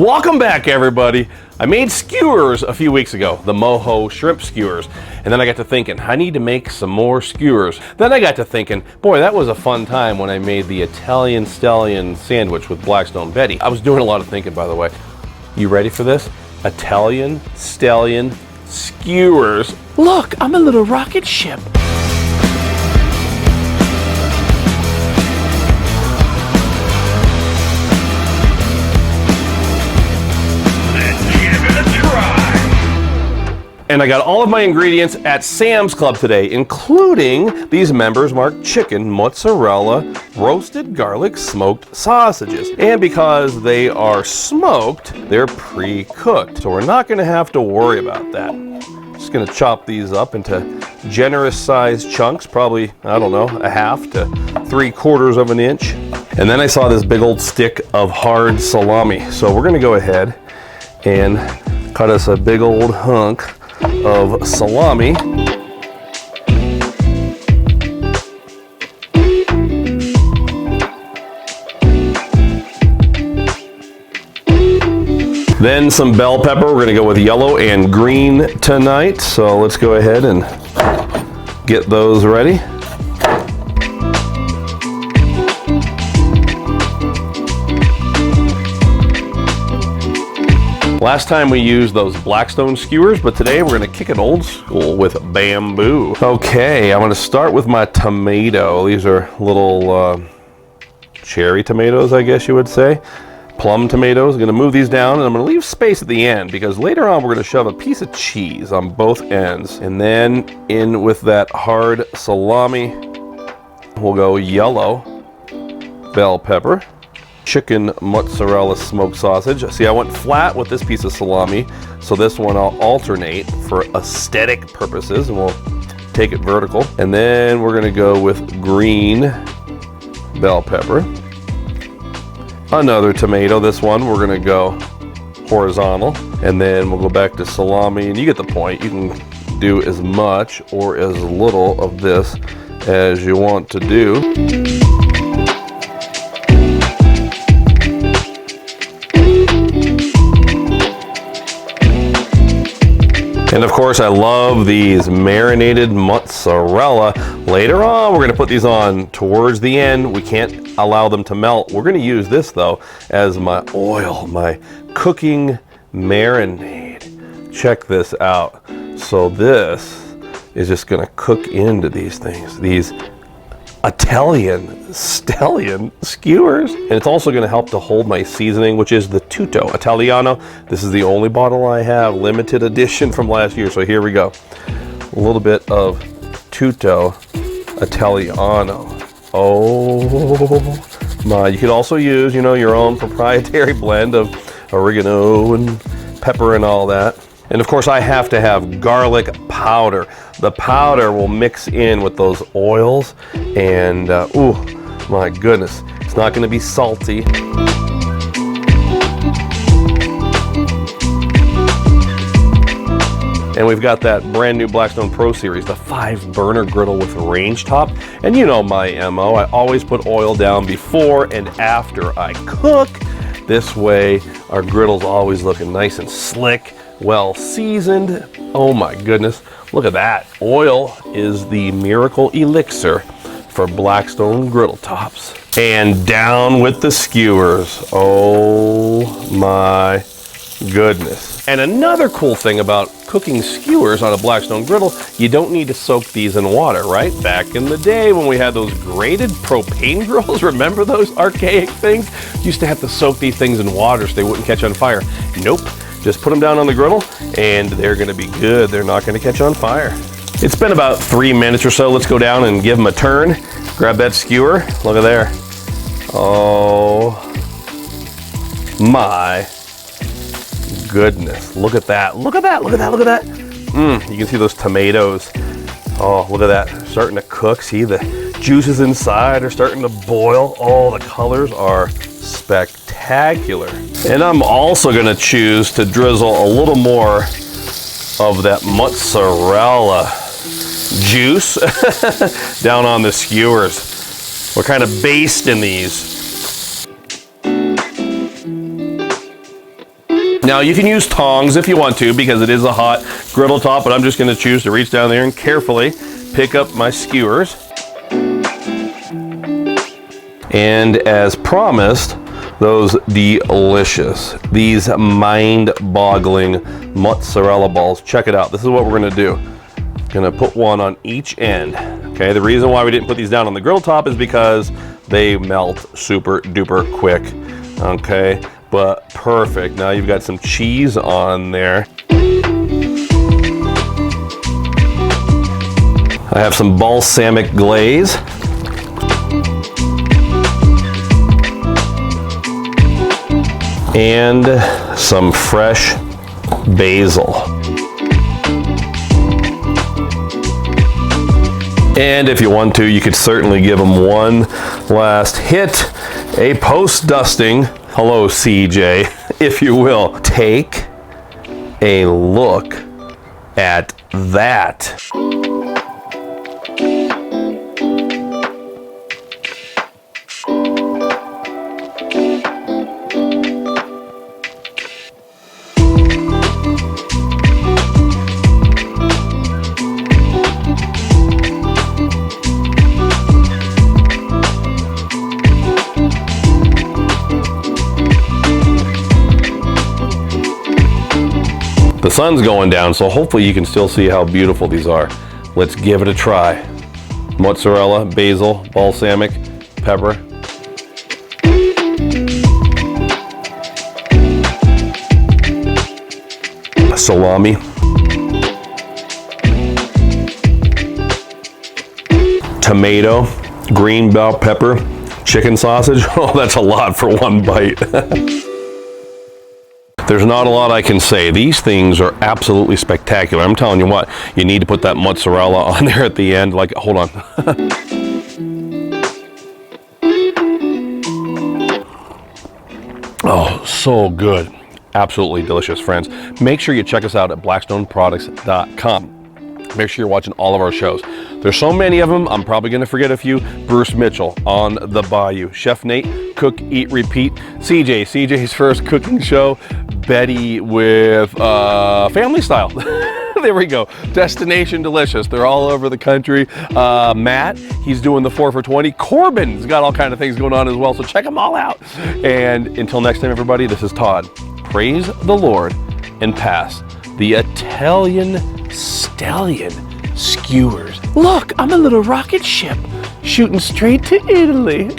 Welcome back, everybody. I made skewers a few weeks ago, the mojo shrimp skewers, and then I got to thinking, I need to make some more skewers. Then I got to thinking, boy, that was a fun time when I made the Italian Stallion sandwich with Blackstone Betty. I was doing a lot of thinking, by the way. You ready for this? Italian Stallion Skewers. Look, I'm a little rocket ship. And I got all of my ingredients at Sam's Club today, including these members marked chicken, mozzarella, roasted garlic, smoked sausages. And because they are smoked, they're pre-cooked. So we're not gonna have to worry about that. Just gonna chop these up into generous sized chunks, probably, I don't know, a half to 3/4 of an inch. And then I saw this big old stick of hard salami. So we're gonna go ahead and cut us a big old hunk of salami. Then some bell pepper. We're going to go with yellow and green tonight. So let's go ahead and get those ready. Last time we used those Blackstone skewers, but today we're gonna kick it old school with bamboo. Okay, I'm gonna start with my tomato. These are little cherry tomatoes, I guess you would say. Plum tomatoes. I'm gonna move these down and I'm gonna leave space at the end because later on we're gonna shove a piece of cheese on both ends. And then in with that hard salami, we'll go yellow bell pepper. Chicken mozzarella smoked sausage. See, I went flat with this piece of salami, so this one I'll alternate for aesthetic purposes, and we'll take it vertical. And then we're gonna go with green bell pepper. Another tomato. This one we're gonna go horizontal, and then we'll go back to salami, and you get the point. You can do as much or as little of this as you want to do. And of course, I love these marinated mozzarella. Later on, we're gonna put these on towards the end. We can't allow them to melt. We're gonna use this though as my oil, my cooking marinade. Check this out. So this is just gonna cook into these things, these Italian Stallion Skewers. And it's also gonna help to hold my seasoning, which is the Tutto Italiano. This is the only bottle I have, limited edition from last year. So here we go. A little bit of Tutto Italiano. Oh my, you could also use, you know, your own proprietary blend of oregano and pepper and all that. And of course I have to have garlic powder. The powder will mix in with those oils and ooh, my goodness, it's not gonna be salty. And we've got that brand new Blackstone Pro Series, the 5-burner griddle with range top. And you know my MO, I always put oil down before and after I cook. This way our griddle's always looking nice and slick, well seasoned. Oh my goodness, look at that. Oil is the miracle elixir for Blackstone griddle tops. And down with the skewers. Oh my goodness. And another cool thing about cooking skewers on a Blackstone griddle, you don't need to soak these in water, right? Back in the day when we had those grated propane grills, remember those archaic things? Used to have to soak these things in water so they wouldn't catch on fire. Nope. Just put them down on the griddle and they're gonna be good. They're not gonna catch on fire. It's been about 3 minutes or so. Let's go down and give them a turn. Grab that skewer, look at there. Oh my goodness, look at that, look at that, look at that, look at that. You can see those tomatoes. Oh, look at that, starting to cook. See, the juices inside are starting to boil. Oh, the colors are spectacular. And I'm also gonna choose to drizzle a little more of that mozzarella juice down on the skewers. We're kind of basting these. Now you can use tongs if you want to because it is a hot griddle top, but I'm just going to choose to reach down there and carefully pick up my skewers. And as promised, those delicious, these mind-boggling mozzarella balls. Check it out. This is what we're going to do. Going to put one on each end. Okay, the reason why we didn't put these down on the griddle top is because they melt super duper quick. Okay, but perfect. Now you've got some cheese on there. I have some balsamic glaze. And some fresh basil. And if you want to, you could certainly give them one last hit, a post-dusting. Hello, CJ, if you will. Take a look at that. The sun's going down, so hopefully you can still see how beautiful these are. Let's give it a try. Mozzarella, basil, balsamic, pepper. Salami. Tomato, green bell pepper, chicken sausage. Oh, that's a lot for one bite. There's not a lot I can say. These things are absolutely spectacular. I'm telling you what, you need to put that mozzarella on there at the end. Like, hold on. Oh, so good. Absolutely delicious, friends. Make sure you check us out at blackstoneproducts.com. Make sure you're watching all of our shows. There's so many of them, I'm probably going to forget a few. Bruce Mitchell, On the Bayou. Chef Nate, Cook, Eat, Repeat. CJ's first cooking show. Betty with Family Style. There we go. Destination Delicious. They're all over the country. Matt, he's doing the 4 for 20. Corbin's got all kind of things going on as well, so check them all out. And until next time, everybody, this is Todd. Praise the Lord and pass the Italian Stallion Skewers. Look, I'm a little rocket ship shooting straight to Italy.